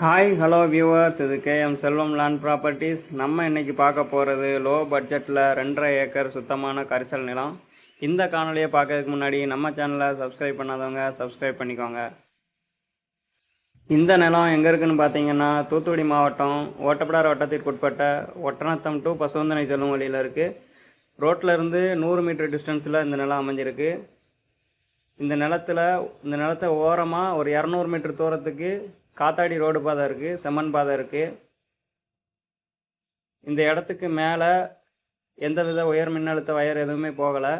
Hi hello viewers, இது KM செல்வம் land properties. நம்ம இன்றைக்கி பார்க்க போகிறது லோ பட்ஜெட்டில் 2.5 ஏக்கர் சுத்தமான கரிசல் நிலம். இந்த காணொலியை பார்க்கறதுக்கு முன்னாடி நம்ம சேனலை சப்ஸ்கிரைப் பண்ணாதவங்க சப்ஸ்கிரைப் பண்ணிக்கோங்க. இந்த நிலம் எங்கே இருக்குதுன்னு பார்த்தீங்கன்னா, தூத்துக்குடி மாவட்டம் ஓட்டப்பிடார் வட்டத்திற்கு உட்பட்ட ஒட்டநத்தம் டு பசுவந்தனை செல்லும் வழியில் இருக்குது. ரோட்டில் இருந்து 100 மீட்டர் டிஸ்டன்ஸில் இந்த நிலம் அமைஞ்சிருக்கு. இந்த நிலத்தை ஓரமாக ஒரு 200 மீட்டர் தூரத்துக்கு காத்தாடி ரோடு பாதை இருக்குது, செம்மண் பாதை இருக்குது. இந்த இடத்துக்கு மேலே எந்தவித உயர் மின்னழுத்த வயர் எதுவுமே போகலை.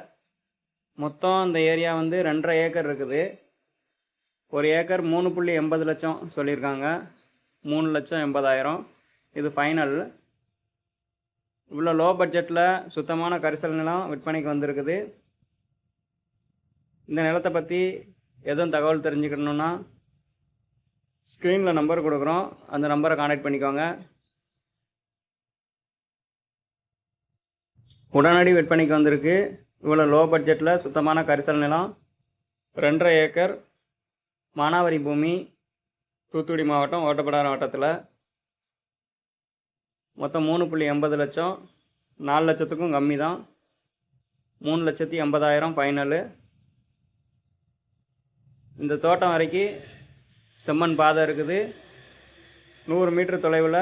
மொத்தம் இந்த ஏரியா 2.5 ஏக்கர் இருக்குது. ஒரு ஏக்கர் 3.80 லட்சம் சொல்லியிருக்காங்க. 3,80,000 இது ஃபைனல். இவ்வளோ லோ பட்ஜெட்டில் சுத்தமான கரிசல் நிலம் விற்பனைக்கு வந்திருக்குது. இந்த நிலத்தை பற்றி எதுவும் தகவல் தெரிஞ்சுக்கணுன்னா ஸ்க்ரீனில் நம்பர் கொடுக்குறோம், அந்த நம்பரை கான்டாக்ட் பண்ணிக்கோங்க. உடனடி விற்பனைக்கு வந்திருக்கு. இவ்வளோ லோ பட்ஜெட்டில் சுத்தமான கரிசல் நிலம், 2.5 ஏக்கர், மானாவாரி பூமி, தூத்துக்குடி மாவட்டம் ஓட்டப்பிடார் மாவட்டத்தில். மொத்தம் 3.80 லட்சம், 4 லட்சத்துக்கும் கம்மி தான். 3,80,000 ஃபைனலு. இந்த தோட்டம் வரைக்கும் செம்மண் பாதை இருக்குது. 100 மீட்டர் தொலைவில்,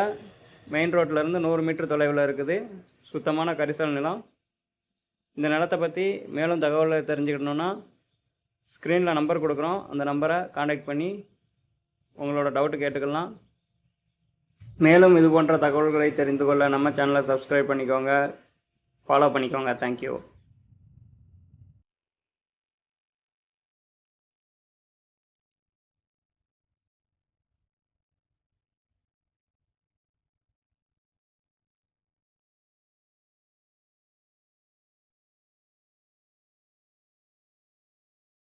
மெயின் ரோட்டிலேருந்து 100 மீட்டர் தொலைவில் இருக்குது. சுத்தமான கரிசல் நிலம். இந்த நிலத்தை பற்றி மேலும் தகவலை தெரிஞ்சுக்கணுன்னா ஸ்க்ரீனில் நம்பர் கொடுக்குறோம், அந்த நம்பரை கான்டாக்ட் பண்ணி உங்களோட டவுட்டு கேட்டுக்கலாம். மேலும் இது போன்ற தகவல்களை தெரிந்து கொள்ள நம்ம சேனலை சப்ஸ்கிரைப் பண்ணிக்கோங்க, ஃபாலோ பண்ணிக்கோங்க. தேங்க்யூ.